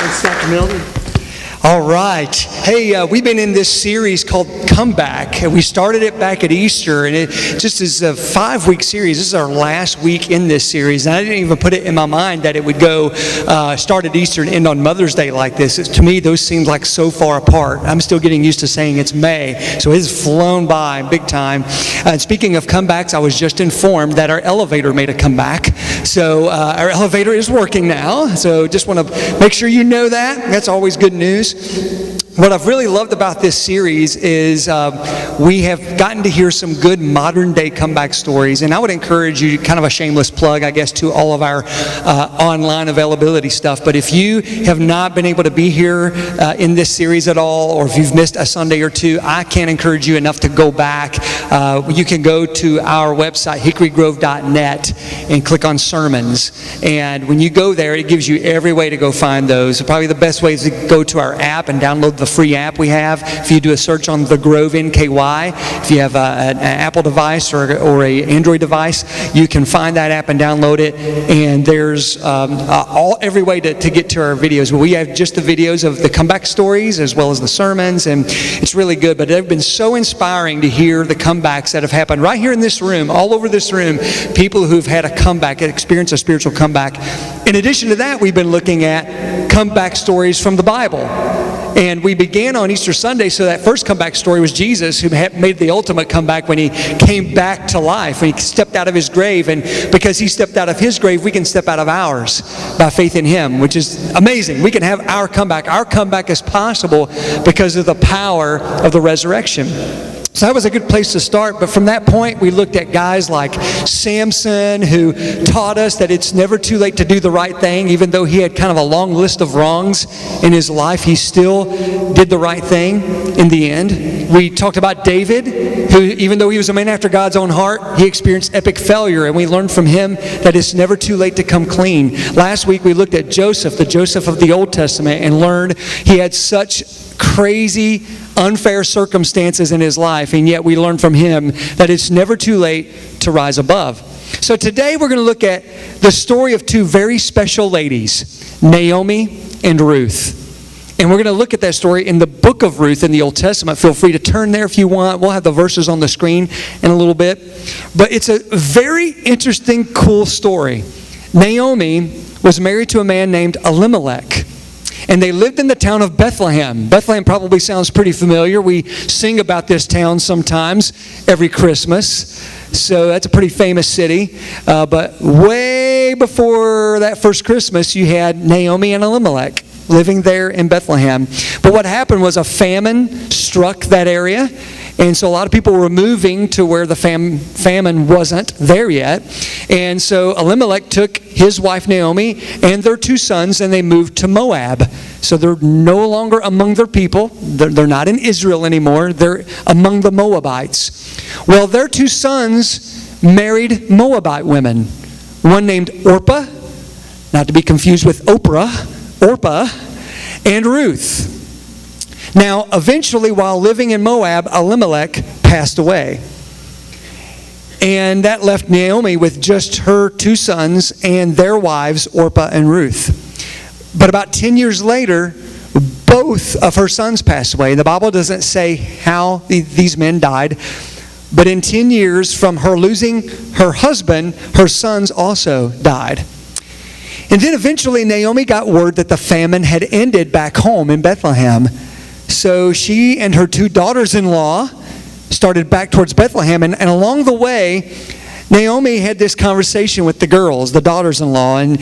Thanks, Dr. Milton. All right. Hey, we've been in this series called Comeback. We started it back at Easter, and it just is a 5-week series. This is our last week in this series, and I didn't even put it in my mind that it would go start at Easter and end on Mother's Day like this. To me, those seem like so far apart. I'm still getting used to saying it's May, so it's flown by big time. And speaking of comebacks, I was just informed that our elevator made a comeback. So our elevator is working now, so just want to make sure you know that. That's always good news. What I've really loved about this series is we have gotten to hear some good modern day comeback stories, and I would encourage you, kind of a shameless plug, I guess, to all of our online availability stuff. But if you have not been able to be here in this series at all, or if you've missed a Sunday or two, I can't encourage you enough to go back. You can go to our website, hickorygrove.net, and click on sermons. And when you go there, it gives you every way to go find those. Probably the best way is to go to our app and download the free app we have. If you do a search on The Grove NKY, if you have an Apple device or an Android device, you can find that app and download it. And there's every way to get to our videos. We have just the videos of the comeback stories as well as the sermons, and it's really good. But they've been so inspiring to hear the comebacks that have happened right here in this room, all over this room, people who've had a comeback, experienced a spiritual comeback. In addition to that, we've been looking at comeback stories from the Bible. And we began on Easter Sunday, so that first comeback story was Jesus, who made the ultimate comeback when he came back to life, when he stepped out of his grave. And because he stepped out of his grave, we can step out of ours by faith in him, which is amazing. We can have our comeback. Our comeback is possible because of the power of the resurrection. So that was a good place to start, but from that point we looked at guys like Samson, who taught us that it's never too late to do the right thing. Even though he had kind of a long list of wrongs in his life, he still did the right thing in the end. We talked about David, who even though he was a man after God's own heart, he experienced epic failure, and we learned from him that it's never too late to come clean. Last week we looked at Joseph, the Joseph of the Old Testament, and learned he had such crazy, unfair circumstances in his life, and yet we learn from him that it's never too late to rise above. So today we're going to look at the story of two very special ladies, Naomi and Ruth. And we're going to look at that story in the book of Ruth in the Old Testament. Feel free to turn there if you want. We'll have the verses on the screen in a little bit. But it's a very interesting, cool story. Naomi was married to a man named Elimelech. And they lived in the town of Bethlehem. Bethlehem probably sounds pretty familiar. We sing about this town sometimes every Christmas. So that's a pretty famous city. But way before that first Christmas, you had Naomi and Elimelech living there in Bethlehem. But what happened was a famine struck that area. And so a lot of people were moving to where the famine wasn't there yet. And so Elimelech took his wife Naomi and their 2 sons, and they moved to Moab. So they're no longer among their people. They're not in Israel anymore. They're among the Moabites. Well, their 2 sons married Moabite women. One named Orpah, not to be confused with Oprah, Orpah, and Ruth. Now, eventually, while living in Moab, Elimelech passed away. And that left Naomi with just her 2 sons and their wives, Orpah and Ruth. But about 10 years later, both of her sons passed away. The Bible doesn't say how these men died. But in 10 years from her losing her husband, her sons also died. And then eventually Naomi got word that the famine had ended back home in Bethlehem. So she and her 2 daughters-in-law started back towards Bethlehem. And along the way, Naomi had this conversation with the girls, the daughters-in-law. And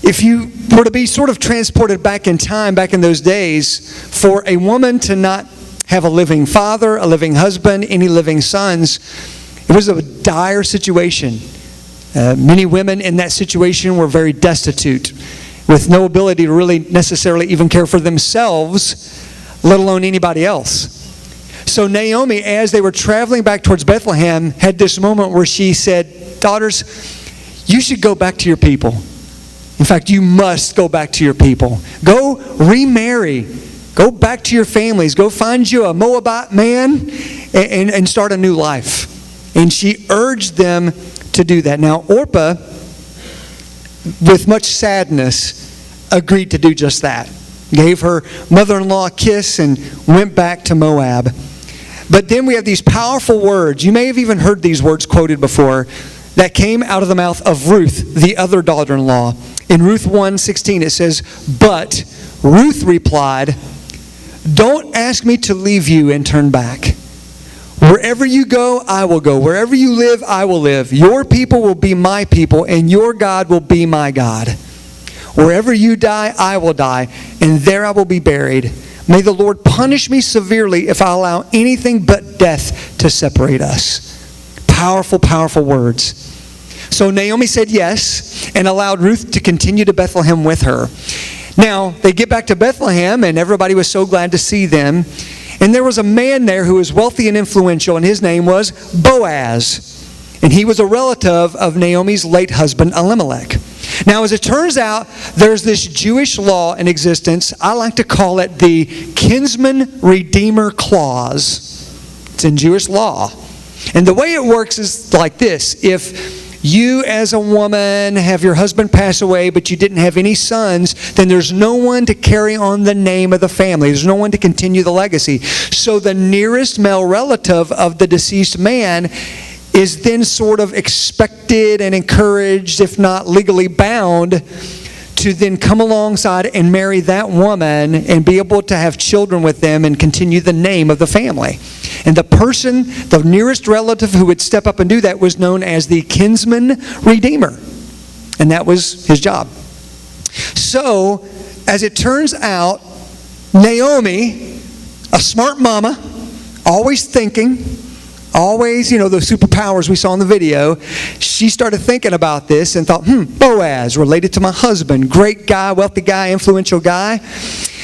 if you were to be sort of transported back in time, back in those days, for a woman to not have a living father, a living husband, any living sons, it was a dire situation. Many women in that situation were very destitute, with no ability to really necessarily even care for themselves, let alone anybody else. So Naomi, as they were traveling back towards Bethlehem, had this moment where she said, "Daughters, you should go back to your people. In fact, you must go back to your people. Go remarry. Go back to your families. Go find you a Moabite man and start a new life." And she urged them to do that. Now, Orpah, with much sadness, agreed to do just that. Gave her mother-in-law a kiss and went back to Moab. But then we have these powerful words. You may have even heard these words quoted before that came out of the mouth of Ruth, the other daughter-in-law. In Ruth 1:16 it says, "But Ruth replied, 'Don't ask me to leave you and turn back. Wherever you go, I will go. Wherever you live, I will live. Your people will be my people, and your God will be my God. Wherever you die, I will die, and there I will be buried. May the Lord punish me severely if I allow anything but death to separate us.'" Powerful, powerful words. So Naomi said yes and allowed Ruth to continue to Bethlehem with her. Now, they get back to Bethlehem, and everybody was so glad to see them. And there was a man there who was wealthy and influential, and his name was Boaz. And he was a relative of Naomi's late husband, Elimelech. Now, as it turns out, there's this Jewish law in existence. I like to call it the kinsman redeemer clause. It's in Jewish law. And the way it works is like this. If you as a woman have your husband pass away, but you didn't have any sons, then there's no one to carry on the name of the family. There's no one to continue the legacy. So the nearest male relative of the deceased man is then sort of expected and encouraged, if not legally bound, to then come alongside and marry that woman and be able to have children with them and continue the name of the family. And the person, the nearest relative who would step up and do that was known as the kinsman redeemer. And that was his job. So, as it turns out, Naomi, a smart mama, always thinking, always, those superpowers we saw in the video, she started thinking about this and thought, Boaz, related to my husband, great guy, wealthy guy, influential guy.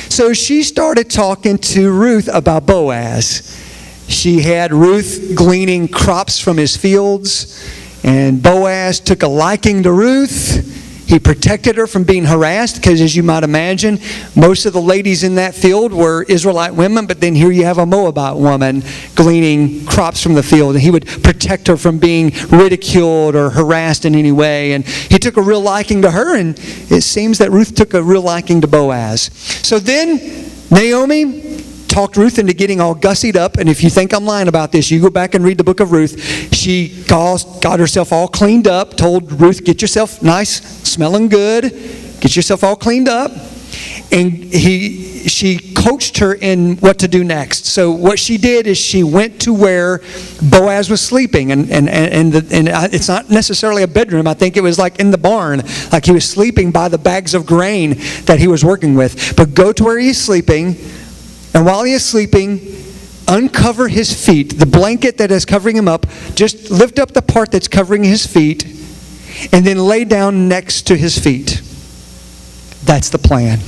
So she started talking to Ruth about Boaz. She had Ruth gleaning crops from his fields, and Boaz took a liking to Ruth. He protected her from being harassed because, as you might imagine, most of the ladies in that field were Israelite women, but then here you have a Moabite woman gleaning crops from the field, and he would protect her from being ridiculed or harassed in any way. And he took a real liking to her, and it seems that Ruth took a real liking to Boaz. So then Naomi talked Ruth into getting all gussied up, and if you think I'm lying about this, you go back and read the book of Ruth. She got herself all cleaned up, told Ruth, get yourself nice, smelling good, get yourself all cleaned up, and she coached her in what to do next. So what she did is she went to where Boaz was sleeping, and it's not necessarily a bedroom. I think it was like in the barn, like he was sleeping by the bags of grain that he was working with. But go to where he's sleeping, and while he is sleeping, uncover his feet. The blanket that is covering him up, just lift up the part that's covering his feet, and then lay down next to his feet. That's the plan.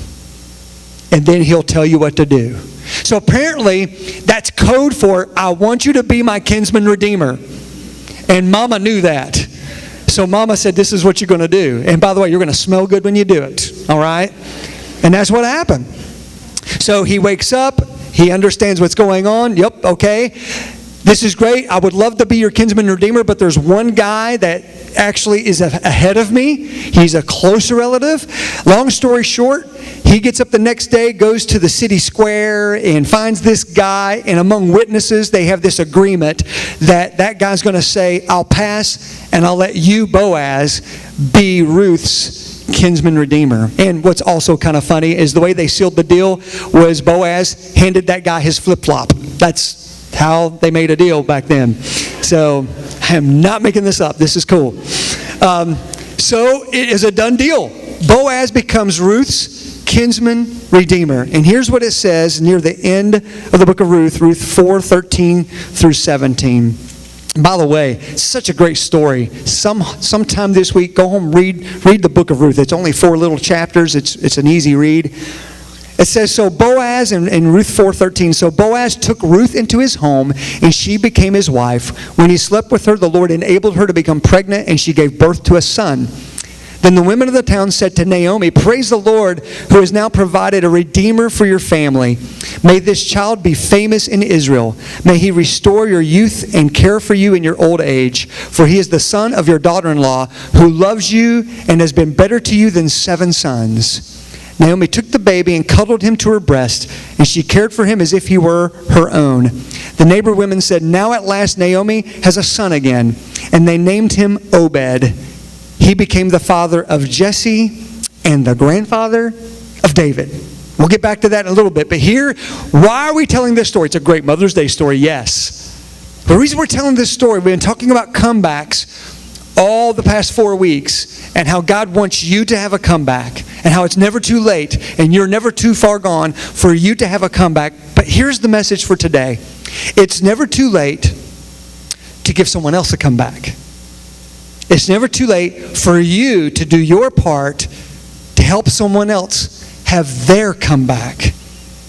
And then he'll tell you what to do. So apparently, that's code for, I want you to be my kinsman redeemer. And Mama knew that. So Mama said, this is what you're going to do. And by the way, you're going to smell good when you do it. All right? And that's what happened. So he wakes up, he understands what's going on. Yep, okay. This is great. I would love to be your kinsman redeemer, but there's one guy that actually is ahead of me. He's a closer relative. Long story short, he gets up the next day, goes to the city square, and finds this guy, and among witnesses, they have this agreement that guy's going to say, I'll pass, and I'll let you, Boaz, be Ruth's kinsman redeemer. And what's also kind of funny is the way they sealed the deal was Boaz handed that guy his flip-flop. That's how they made a deal back then. So I am not making this up. This is cool. So it is a done deal. Boaz becomes Ruth's kinsman redeemer. And here's what it says near the end of the book of Ruth, Ruth 4:13 through 17. By the way, it's such a great story. Sometime this week, go home, read the book of Ruth. It's only 4 little chapters. It's an easy read. It says, so Boaz, in Ruth 4:13, so Boaz took Ruth into his home, and she became his wife. When he slept with her, the Lord enabled her to become pregnant, and she gave birth to a son. Then the women of the town said to Naomi, praise the Lord, who has now provided a redeemer for your family. May this child be famous in Israel. May he restore your youth and care for you in your old age. For he is the son of your daughter-in-law, who loves you and has been better to you than 7 sons. Naomi took the baby and cuddled him to her breast, and she cared for him as if he were her own. The neighbor women said, "Now at last Naomi has a son again." And they named him Obed. He became the father of Jesse and the grandfather of David. We'll get back to that in a little bit. But here, why are we telling this story? It's a great Mother's Day story, yes. The reason we're telling this story, we've been talking about comebacks all the past 4 weeks, and how God wants you to have a comeback, and how it's never too late, and you're never too far gone for you to have a comeback. But here's the message for today. It's never too late to give someone else a comeback. It's never too late for you to do your part to help someone else have their comeback.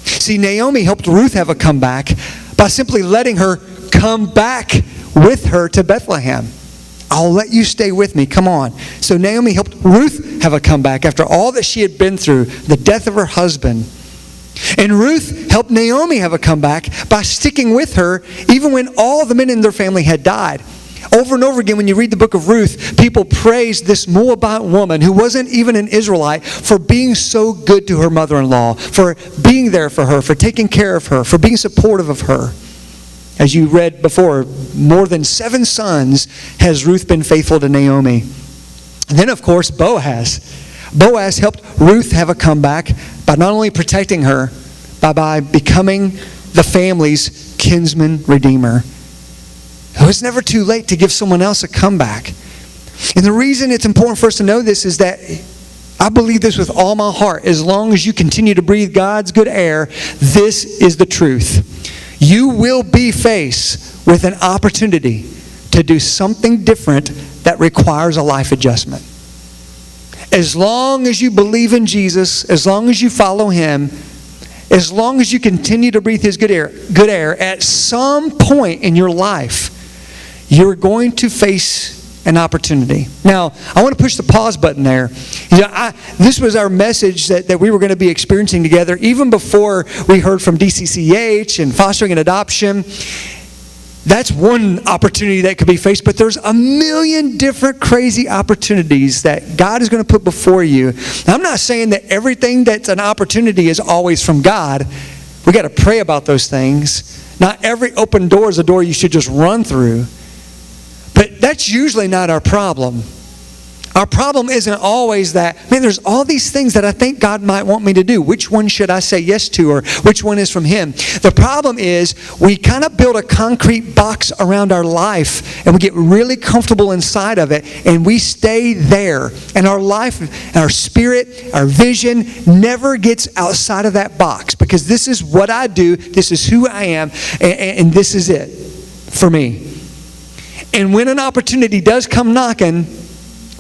See, Naomi helped Ruth have a comeback by simply letting her come back with her to Bethlehem. I'll let you stay with me. Come on. So Naomi helped Ruth have a comeback after all that she had been through, the death of her husband. And Ruth helped Naomi have a comeback by sticking with her even when all the men in their family had died. Over and over again, when you read the book of Ruth, people praised this Moabite woman who wasn't even an Israelite for being so good to her mother-in-law, for being there for her, for taking care of her, for being supportive of her. As you read before, more than 7 sons has Ruth been faithful to Naomi. And then, of course, Boaz. Boaz helped Ruth have a comeback by not only protecting her, but by becoming the family's kinsman redeemer. Oh, it's never too late to give someone else a comeback. And the reason it's important for us to know this is that I believe this with all my heart. As long as you continue to breathe God's good air, this is the truth. You will be faced with an opportunity to do something different that requires a life adjustment. As long as you believe in Jesus, as long as you follow Him, as long as you continue to breathe His good air, at some point in your life, you're going to face an opportunity. Now, I want to push the pause button there. This was our message that we were going to be experiencing together even before we heard from DCCH and fostering and adoption. That's one opportunity that could be faced, but there's a million different crazy opportunities that God is going to put before you. Now, I'm not saying that everything that's an opportunity is always from God. We got to pray about those things. Not every open door is a door you should just run through. But that's usually not our problem. Our problem isn't always that, man, there's all these things that I think God might want me to do. Which one should I say yes to, or which one is from Him? The problem is we kind of build a concrete box around our life, and we get really comfortable inside of it, and we stay there. And our life, our spirit, our vision never gets outside of that box, because this is what I do, this is who I am, and this is it for me. And when an opportunity does come knocking,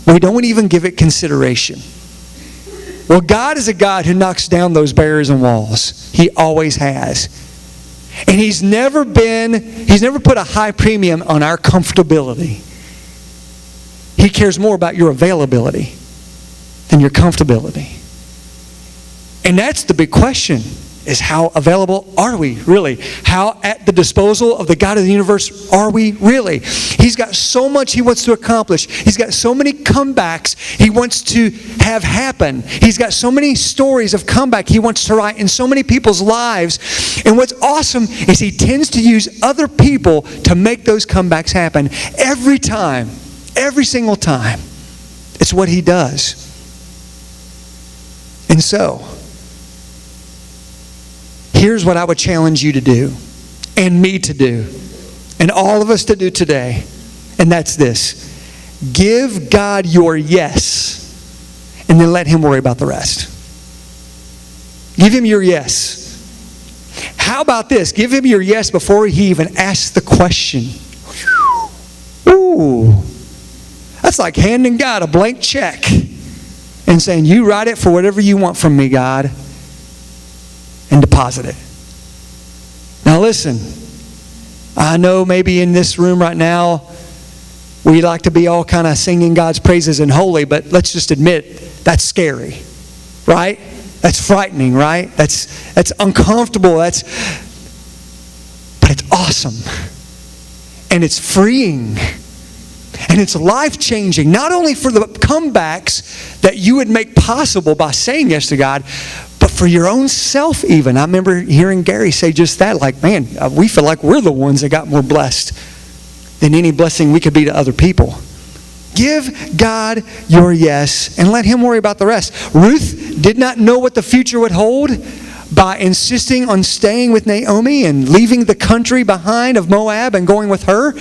we don't even give it consideration. Well, God is a God who knocks down those barriers and walls. He always has. And He's never put a high premium on our comfortability. He cares more about your availability than your comfortability. And that's the big question, is how available are we really? How at the disposal of the God of the universe are we really? He's got so much He wants to accomplish. He's got so many comebacks He wants to have happen. He's got so many stories of comeback He wants to write in so many people's lives. And what's awesome is He tends to use other people to make those comebacks happen. Every time, every single time. It's what He does. And so, here's what I would challenge you to do, and me to do, and all of us to do today, and that's this. Give God your yes, and then let Him worry about the rest. Give Him your yes. How about this? Give Him your yes before He even asks the question. Ooh, that's like handing God a blank check and saying, you write it for whatever you want from me, God, and deposit it. Now listen, I know maybe in this room right now, we like to be all kind of singing God's praises and holy, but let's just admit, that's scary, right? That's frightening, right? That's uncomfortable, but it's awesome. And it's freeing. And it's life-changing, not only for the comebacks that you would make possible by saying yes to God, but for your own self even. I remember hearing Gary say just that, like, man, we feel like we're the ones that got more blessed than any blessing we could be to other people. Give God your yes and let Him worry about the rest. Ruth did not know what the future would hold by insisting on staying with Naomi and leaving the country behind of Moab and going with her,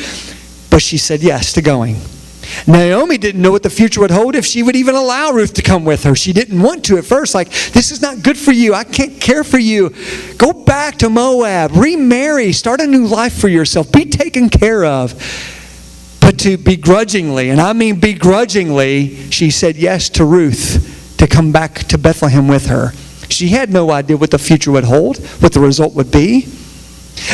but she said yes to going. Naomi didn't know what the future would hold if she would even allow Ruth to come with her. She didn't want to at first. Like, this is not good for you. I can't care for you. Go back to Moab. Remarry. Start a new life for yourself. Be taken care of. But to begrudgingly, and I mean begrudgingly, she said yes to Ruth to come back to Bethlehem with her. She had no idea what the future would hold, what the result would be.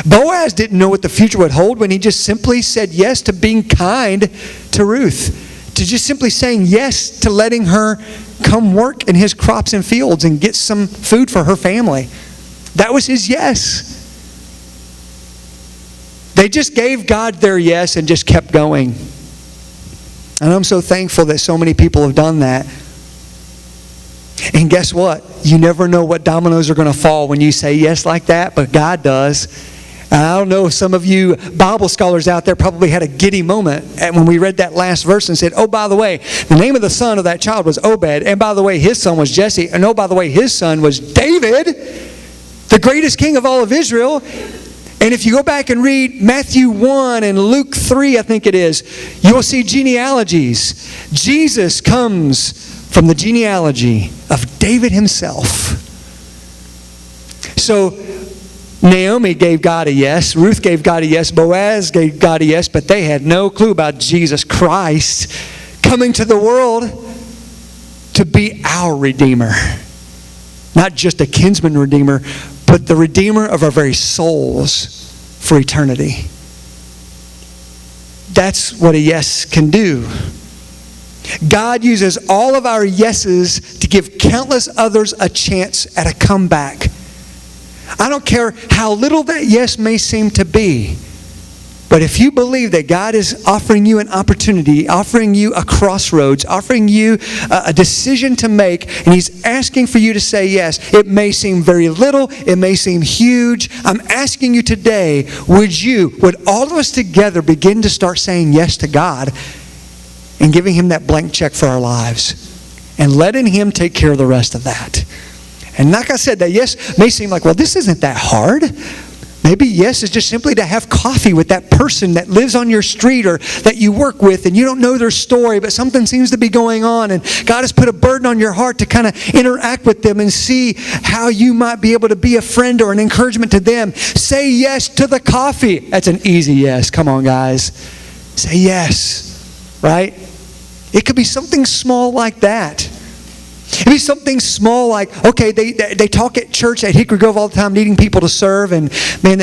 Boaz didn't know what the future would hold when he just simply said yes to being kind to Ruth, to just simply saying yes to letting her come work in his crops and fields and get some food for her family. That was his yes. They just gave God their yes and just kept going. And I'm so thankful that so many people have done that. And guess what? You never know what dominoes are going to fall when you say yes like that, but God does. And I don't know if some of you Bible scholars out there probably had a giddy moment when we read that last verse and said, oh, by the way, the name of the son of that child was Obed. And by the way, his son was Jesse. And oh, by the way, his son was David, the greatest king of all of Israel. And if you go back and read Matthew 1 and Luke 3, I think it is, you'll see genealogies. Jesus comes from the genealogy of David himself. So Naomi gave God a yes. Ruth gave God a yes. Boaz gave God a yes. But they had no clue about Jesus Christ coming to the world to be our Redeemer. Not just a kinsman Redeemer, but the Redeemer of our very souls for eternity. That's what a yes can do. God uses all of our yeses to give countless others a chance at a comeback. I don't care how little that yes may seem to be, but if you believe that God is offering you an opportunity, offering you a crossroads, offering you a decision to make, and He's asking for you to say yes, it may seem very little, it may seem huge. I'm asking you today, would all of us together begin to start saying yes to God and giving Him that blank check for our lives and letting Him take care of the rest of that? And like I said, that yes may seem like, well, this isn't that hard. Maybe yes is just simply to have coffee with that person that lives on your street or that you work with and you don't know their story, but something seems to be going on and God has put a burden on your heart to kind of interact with them and see how you might be able to be a friend or an encouragement to them. Say yes to the coffee. That's an easy yes. Come on, guys. Say yes, right? It could be something small like that. It'd be something small like, okay, they talk at church at Hickory Grove all the time, needing people to serve. And man,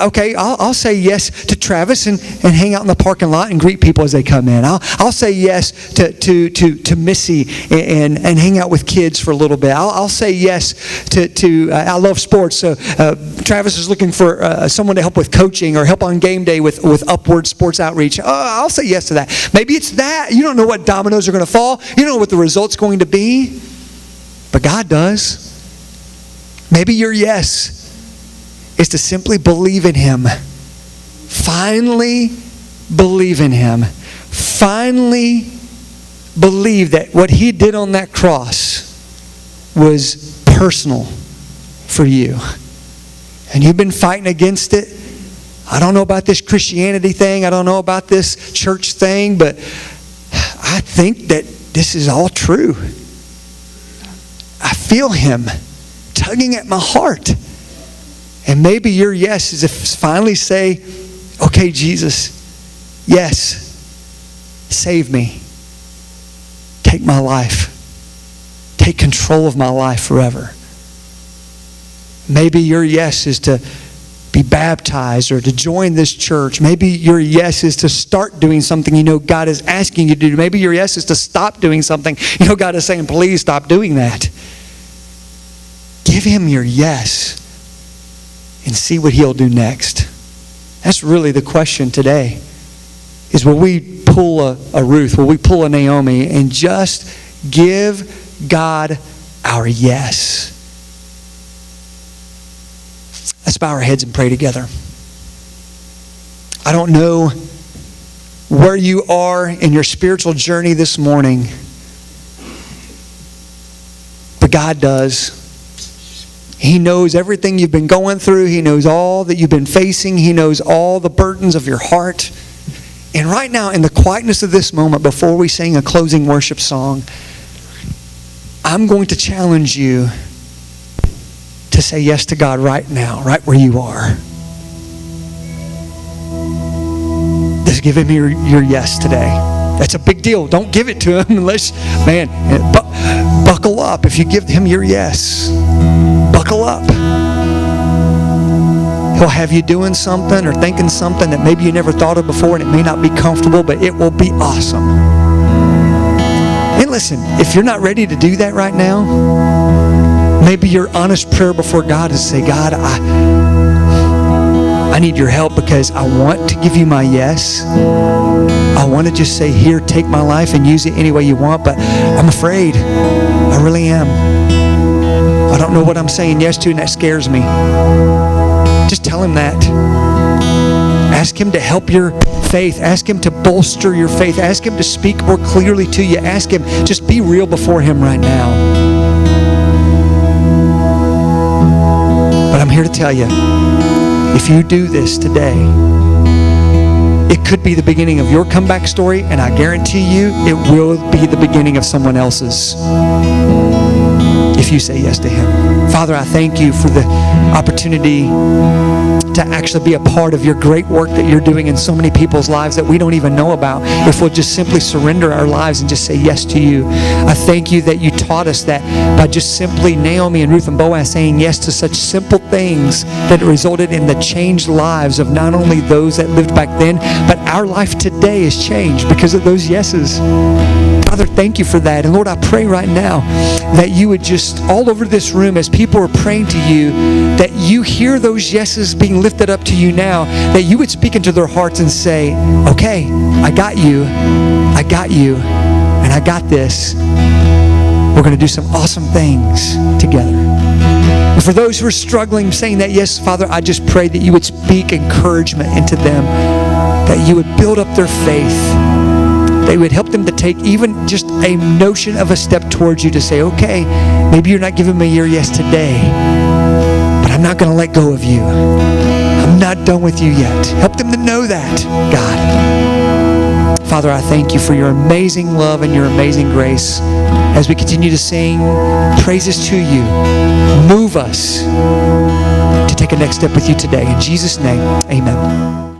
okay, I'll say yes to Travis and hang out in the parking lot and greet people as they come in. I'll say yes to Missy and hang out with kids for a little bit. I'll say yes to I love sports, so Travis is looking for someone to help with coaching or help on game day with Upward Sports Outreach. I'll say yes to that. Maybe it's that. You don't know what dominoes are going to fall. You don't know what the result's going to be. But God does. Maybe your yes is to simply believe in Him. Finally believe in Him. Finally believe that what He did on that cross was personal for you. And you've been fighting against it. I don't know about this Christianity thing. I don't know about this church thing. But I think that this is all true. I feel Him tugging at my heart. And maybe your yes is to finally say, okay, Jesus, yes, save me. Take my life. Take control of my life forever. Maybe your yes is to be baptized or to join this church. Maybe your yes is to start doing something you know God is asking you to do. Maybe your yes is to stop doing something you know God is saying, please stop doing that. Give Him your yes and see what He'll do next. That's really the question today. is will we pull a Ruth, will we pull a Naomi, and just give God our yes. Let's bow our heads and pray together. I don't know where you are in your spiritual journey this morning, but God does. He knows everything you've been going through. He knows all that you've been facing. He knows all the burdens of your heart. And right now, in the quietness of this moment, before we sing a closing worship song, I'm going to challenge you to say yes to God right now, right where you are. Just give him your yes today. That's a big deal. Don't give it to him unless, man, buckle up if you give him your yes. Buckle up. He'll have you doing something or thinking something that maybe you never thought of before, and it may not be comfortable, but it will be awesome. And listen, if you're not ready to do that right now, maybe your honest prayer before God is say, God, I need your help because I want to give you my yes. I want to just say, here, take my life and use it any way you want, but I'm afraid. I really am. I don't know what I'm saying yes to, and that scares me. Just tell him that. Ask him to help your faith. Ask him to bolster your faith. Ask him to speak more clearly to you. Ask him, just be real before him right now. But I'm here to tell you, if you do this today, it could be the beginning of your comeback story, and I guarantee you it will be the beginning of someone else's if you say yes to him. Father, I thank you for the opportunity to actually be a part of your great work that you're doing in so many people's lives that we don't even know about, if we'll just simply surrender our lives and just say yes to you. I thank you that you taught us that by just simply Naomi and Ruth and Boaz saying yes to such simple things, that it resulted in the changed lives of not only those that lived back then, but our life today is changed because of those yeses. Father, thank you for that. And Lord, I pray right now that you would just, all over this room, as people are praying to you, that you hear those yeses being lifted up to you now, that you would speak into their hearts and say, okay, I got you, and I got this. We're going to do some awesome things together. And for those who are struggling, saying that yes, Father, I just pray that you would speak encouragement into them, that you would build up their faith. They would help them to take even just a notion of a step towards you to say, okay, maybe you're not giving me your yes today, but I'm not going to let go of you. I'm not done with you yet. Help them to know that, God. Father, I thank you for your amazing love and your amazing grace as we continue to sing praises to you. Move us to take a next step with you today. In Jesus' name, amen.